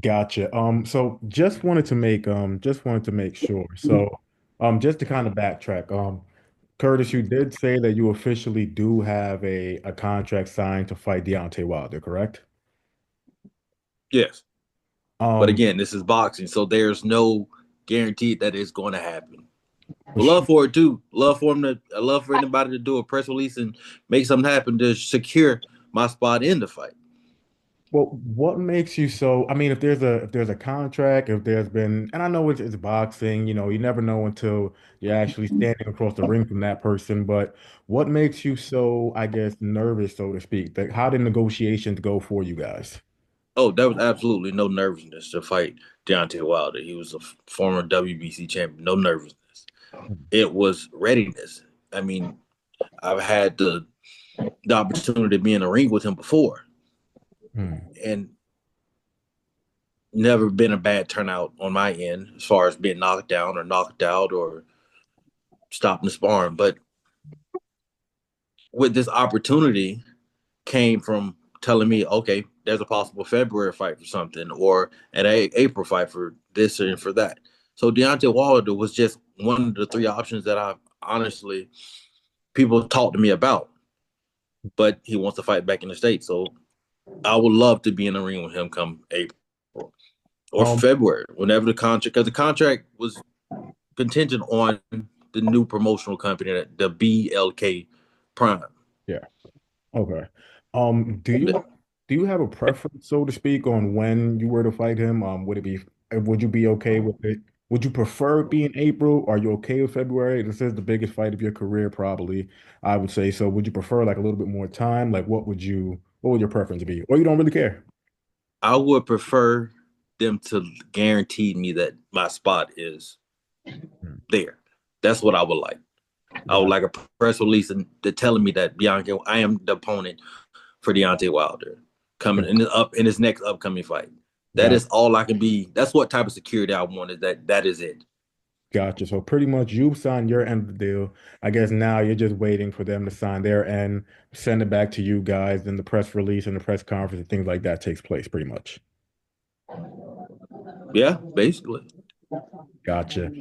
Gotcha. So just wanted to make sure. So, just to kind of backtrack, Curtis, you did say that you officially do have a contract signed to fight Deontay Wilder, correct? Yes. But Um, again, this is boxing, so there's no guarantee that it's going to happen. for But sure. love for it too. Love for him to. I love for anybody to do a press release and make something happen to secure my spot in the fight. Well, what makes you so? I mean, if there's a contract, if there's been, and I know it's boxing, you never know until you're actually standing across the ring from that person. But what makes you so, I guess, nervous, so to speak? Like, how did negotiations go for you guys? Oh, there was absolutely no nervousness to fight Deontay Wilder. He was a former WBC champion. No nervousness. It was readiness. I mean, I've had the opportunity to be in a ring with him before, Hmm. and never been a bad turnout on my end as far as being knocked down or knocked out or stopping the sparring. But with this opportunity came from telling me, okay, there's a possible February fight for something or an April fight for this and for that. So Deontay Wilder was just one of the three options that I honestly people talked to me about. But he wants to fight back in the States. So I would love to be in the ring with him come April or Um, February, whenever the contract, because the contract was contingent on the new promotional company, the BLK Prime. yeah. Okay. Do you have a preference, so to speak, on when you were to fight him? Would you be okay with it? Would you prefer it being April? Are you okay with February? This is the biggest fight of your career, probably, I would say. So would you prefer like a little bit more time? Like what would your preference be? Or you don't really care? I would prefer them to guarantee me that my spot is Hmm. there. That's what I would like. I would Got like a press release and to telling me that Bianca, I am the opponent for Deontay Wilder coming in his next upcoming fight. That got is all I can be. That's what type of security I want. Is that is it? Gotcha. So pretty much you signed your end of the deal. I guess now you're just waiting for them to sign their end, send it back to you guys, then the press release and the press conference and things like that takes place pretty much. Yeah, basically. Gotcha.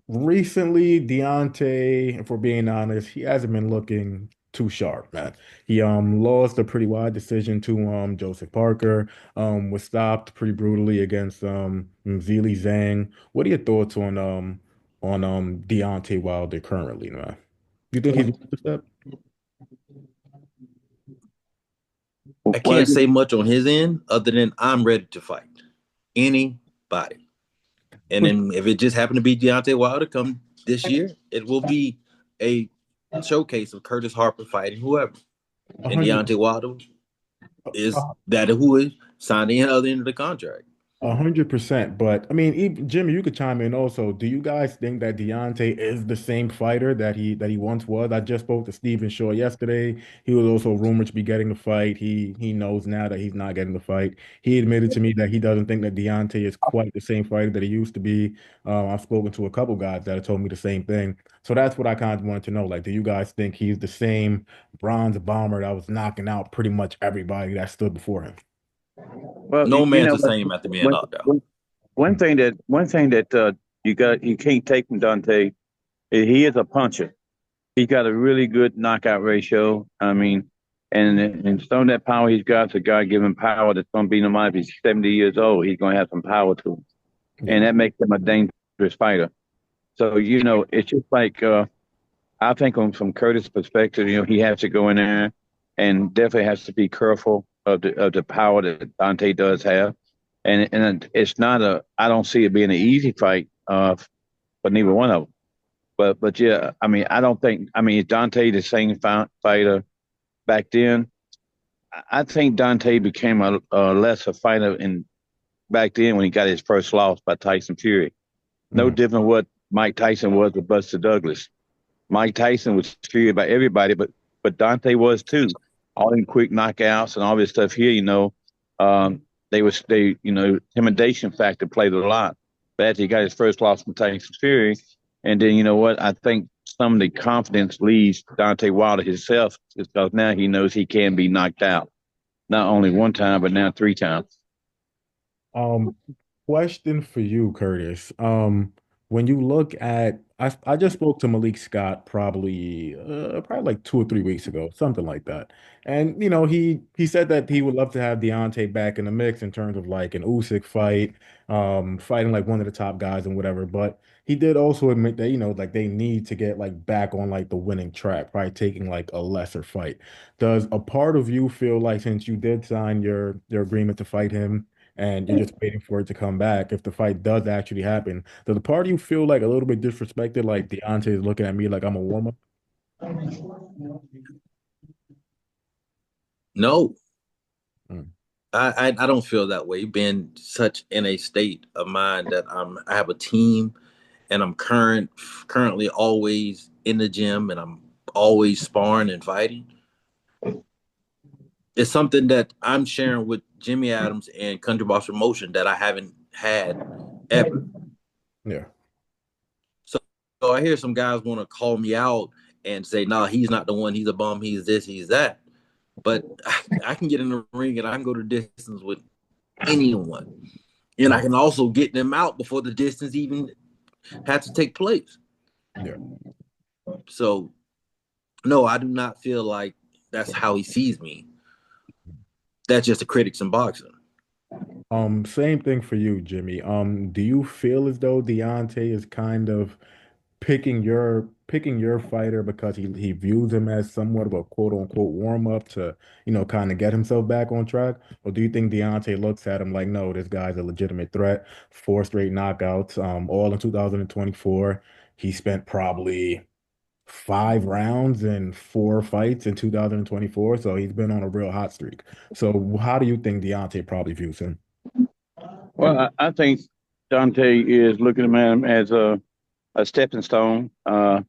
Recently, Deontay, if we're being honest, he hasn't been looking too sharp, man. He lost a pretty wide decision to Joseph Parker, was stopped pretty brutally against Zhilei Zhang. What are your thoughts on Deontay Wilder currently, man? Do you think he's worth the step? I Well, can't say much on his end other than I'm ready to fight anybody. And Push then if it just happened to be Deontay Wilder come this year, it will be a showcase of Curtis Harper fighting whoever. And 100. Deontay Wilder is that who is signing the other end of the contract. 100%. But I mean, Jimmy, you could chime in also. Do you guys think that Deontay is the same fighter that he once was? I just spoke to Steven Shaw yesterday. He was also rumored to be getting the fight. He knows now that he's not getting the fight. He admitted to me that he doesn't think that Deontay is quite the same fighter that he used to be. I've spoken to a couple guys that have told me the same thing. So that's what I kind of wanted to know. Like, do you guys think he's the same bronze bomber that was knocking out pretty much everybody that stood before him? well, No you man's know the what? same after being One, knocked out. one, one thing that you can't take from Dante is he is a puncher. He's got a really good knockout ratio. I mean, and some of that power he's got is a God given power that's going to be no matter if he's 70 years old, he's going to have some power to him, Yeah. and that makes him a dangerous fighter. So it's just like I think from Curtis' perspective, he has to go in there and definitely has to be careful of the power that Dante does have. And it's not a I don't see it being an easy fight for neither one of them. But yeah, I mean I don't think I mean is Dante the same fighter back then? I think Dante became a lesser fighter in back then when he got his first loss by Tyson Fury. No Mhm. different what Mike Tyson was with Buster Douglas. Mike Tyson was feared by everybody, but Dante was too. All in quick knockouts and all this stuff here, um, intimidation factor played a lot. But after he got his first loss from Tyson Fury, and then you know what? I think some of the confidence leaves Dante Wilder himself because now he knows he can be knocked out. Not only one time, but now three times. Um, Question for you, Curtis. When you look at, I just spoke to Malik Scott probably like 2 or 3 weeks ago, something like that. And he said that he would love to have Deontay back in the mix in terms of like an Usyk fight, fighting like one of the top guys and whatever. But he did also admit that, like they need to get like back on like the winning track, probably taking like a lesser fight. Does a part of you feel like since you did sign your agreement to fight him, and you're just waiting for it to come back. If the fight does actually happen, does the part of you feel like a little bit disrespected, like Deontay is looking at me like I'm a warm-up? No, Mm, I don't feel that way. Being such in a state of mind that I have a team and I'm currently always in the gym and I'm always sparring and fighting. It's something that I'm sharing with Jimmy Adams and Country Box Promotion that I haven't had ever. yeah, So, so I hear some guys want to call me out and say, "No, he's not the one. He's a bum. He's this. He's that." But I can get in the ring and I can go to distance with anyone, and I yeah, can also get them out before the distance even had to take place. yeah. So, no, I do not feel like that's how he sees me. That's just the critics in boxing. Same thing for you, Jimmy. Do you feel as though Deontay is kind of picking your fighter because he views him as somewhat of a quote unquote warm up to, kind of get himself back on track? Or do you think Deontay looks at him like, no, this guy's a legitimate threat, four straight knockouts, all in 2024. He spent probably 5 rounds and 4 fights in 2024, so he's been on a real hot streak. So how do you think Deontay probably views him? Well, I think Dante is looking at him as a stepping stone. I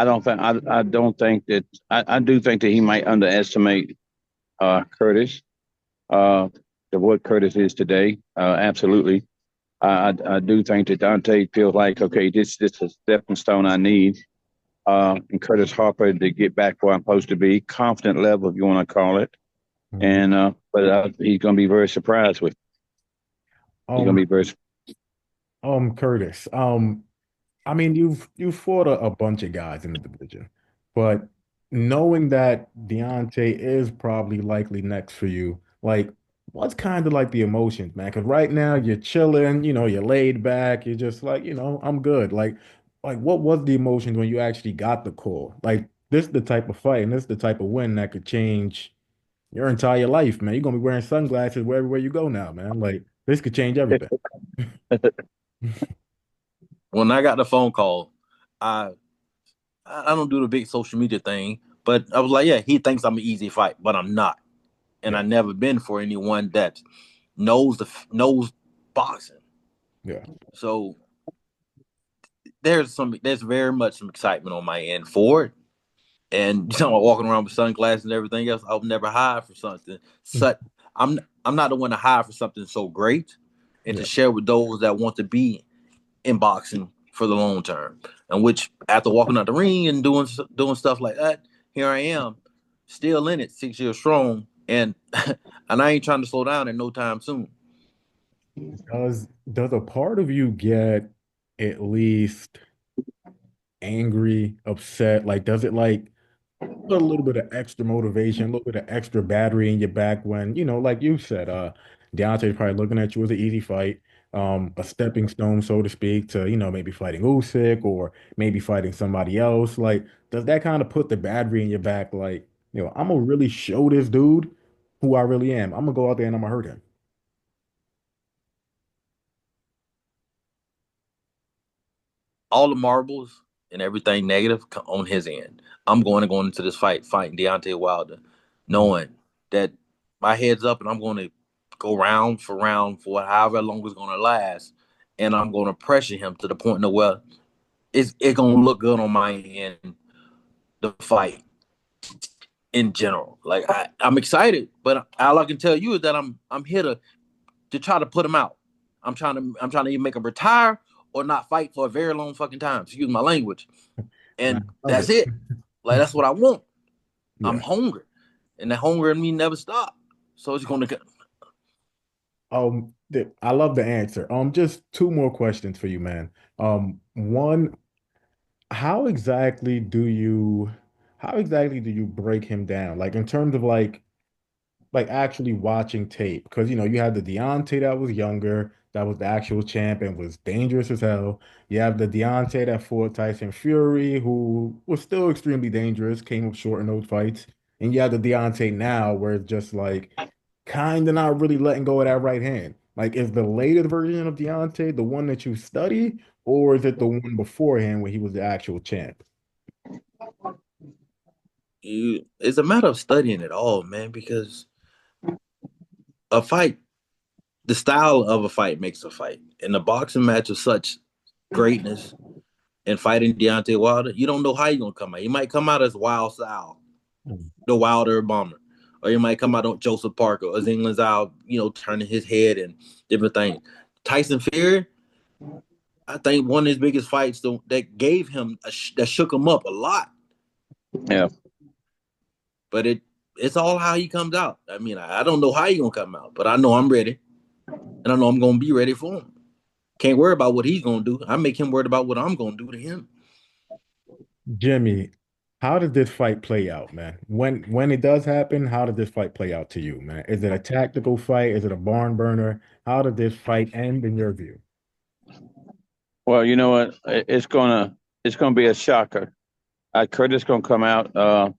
don't think that I do think that he might underestimate Curtis, uh, to what Curtis is today. Absolutely. I do think that Dante feels like, okay, this is a stepping stone I need. And Curtis Harper to get back where I'm supposed to be, confident level, if you want to call it. Mhm. And but he's going to be very surprised with. He's going to Um, be very. Curtis, I mean, you've fought a bunch of guys in the division, but knowing that Deontay is probably likely next for you, like, what's kind of like the emotions, man? Because right now you're chilling, you're laid back, you're just like, I'm good. Like, what was the emotions when you actually got the call? Like, this is the type of fight and this is the type of win that could change your entire life, man. You're gonna be wearing sunglasses wherever you go now, man. Like, this could change everything. When I got the phone call, I I don't do the big social media thing, but I was like, yeah, he thinks I'm an easy fight, but I'm not, and I Yeah, never been for anyone that knows boxing. yeah. So there's very much some excitement on my end for it. And I'm walking around with sunglasses and everything else. I'll never hide for something. Such I'm I'm not the one to hide for something so great, and to Yeah. share with those that want to be in boxing for the long term. And which after walking out the ring and doing stuff like that, here I am, still in it, 6 years strong, and and I ain't trying to slow down in no time soon. Does a part of you get at least angry, upset? Like, does it like put a little bit of extra motivation, a little bit of extra battery in your back when, like you said, Deontay's probably looking at you as an easy fight, a stepping stone, so to speak, to, maybe fighting Usyk or maybe fighting somebody else. Like, does that kind of put the battery in your back? Like, I'm gonna really show this dude who I really am. I'm gonna go out there and I'm gonna hurt him. All the marbles and everything negative on his end. I'm going into this fight fighting Deontay Wilder, Mhm. knowing that my head's up and I'm going to go round for however long it's going to last, and I'm going to pressure him to the point of where it's going to look good on my end. The fight in general, like I'm excited, but all I can tell you is that I'm here to try to put him out. I'm trying to either make him retire or not fight for a very long fucking time. Excuse my language, Man, and I love that's it. it. Like that's what I want. I'm Yeah. hungry, and the hunger in me never stop. So it's going to. I love the answer. Just two more questions for you, man. One, how exactly do you how exactly do you break him down? Like in terms of like actually watching tape. Because you had the Deontay that was younger, that was the actual champ and was dangerous as hell. You have the Deontay that fought Tyson Fury, who was still extremely dangerous, came up short in those fights. And you have the Deontay now where it's just like kind of not really letting go of that right hand. Like, is the latest version of Deontay the one that you study, or is it the one beforehand where he was the actual champ? It's a matter of studying it all, man, because a fight, the style of a fight makes a fight. And a boxing match of such greatness and fighting Deontay Wilder, you don't know how you're gonna come out. You might come out as Wild Style, the Wilder bomber. Or you might come out on Joseph Parker or England's out, turning his head and different things. Tyson Fury, I think one of his biggest fights that gave him that shook him up a lot. Yeah. But it's all how he comes out. I mean, I don't know how he's gonna come out, but I know I'm ready, and I know I'm gonna be ready for him. Can't worry about what he's gonna do. I make him worried about what I'm gonna do to him. Jimmy, how did this fight play out, man? When it does happen, how did this fight play out to you, man? Is it a tactical fight? Is it a barn burner? How did this fight end in your view? Well, you know what? It's gonna be a shocker. Curtis gonna come out.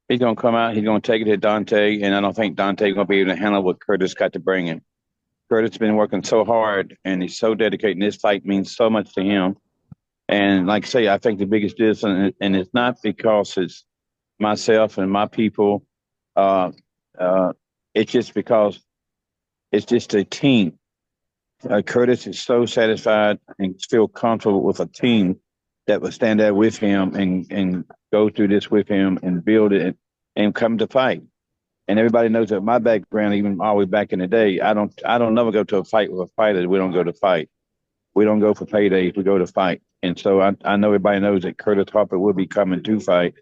He's gonna come out. He's gonna take it to Dante, and I don't think Dante's gonna be able to handle what Curtis got to bring him. Curtis has been working so hard, and he's so dedicated. And this fight means so much to him. And like I say, I think the biggest difference, and it's not because it's myself and my people. Uh, uh, it's just because it's just a team. Curtis is so satisfied and feel comfortable with a team that will stand there with him and go through this with him and build it and come to fight. And everybody knows that my background, even all the way back in the day, I don't never go to a fight with a fighter. We don't go to fight. We don't go for paydays. We go to fight. And so I know everybody knows that Curtis Harper will be coming to fight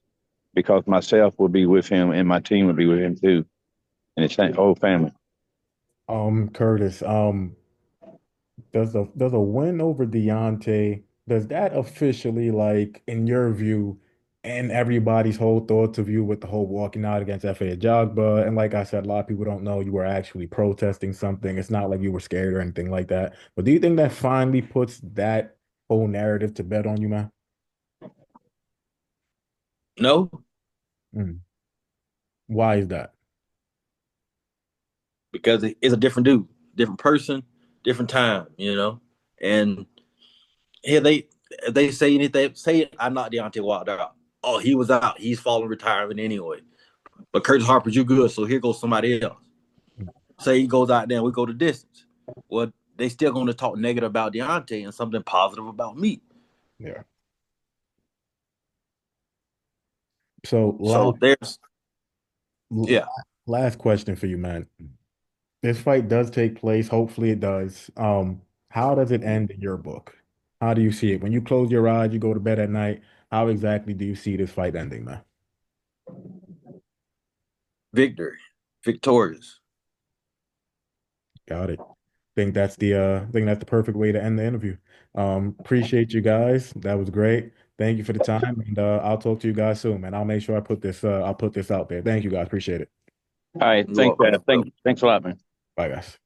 because myself will be with him and my team will be with him too. And it's that whole family. Curtis, does a win over Deontay, does that officially, like, in your view, and everybody's whole thoughts of you with the whole walking out against F.A. Ajagba? And like I said, a lot of people don't know you were actually protesting something. It's not like you were scared or anything like that. But do you think that finally puts that whole narrative to bed on you, man? No, Mm. Why is that? because it's a different dude, different person, different time, And here they say anything, say I knocked Deontay Wilder out. Oh, he was out. He's following retirement anyway. But Curtis Harper, you good, so here goes somebody else. Say he goes out there and we go to distance. Well, they still going to talk negative about Deontay and something positive about me. Yeah. So So there's, yeah. last question for you, man. This fight does take place. Hopefully it does. How does it end in your book? How do you see it? When you close your eyes, you go to bed at night, how exactly do you see this fight ending, man? Victory, victorious. Got it. Think that's the perfect way to end the interview. Appreciate you guys. That was great. Thank you for the time, and I'll talk to you guys soon, man. I'll make sure I'll put this out there. Thank you guys. Appreciate it. All right. You're Thanks, welcome. Thanks a lot, man. Bye, guys.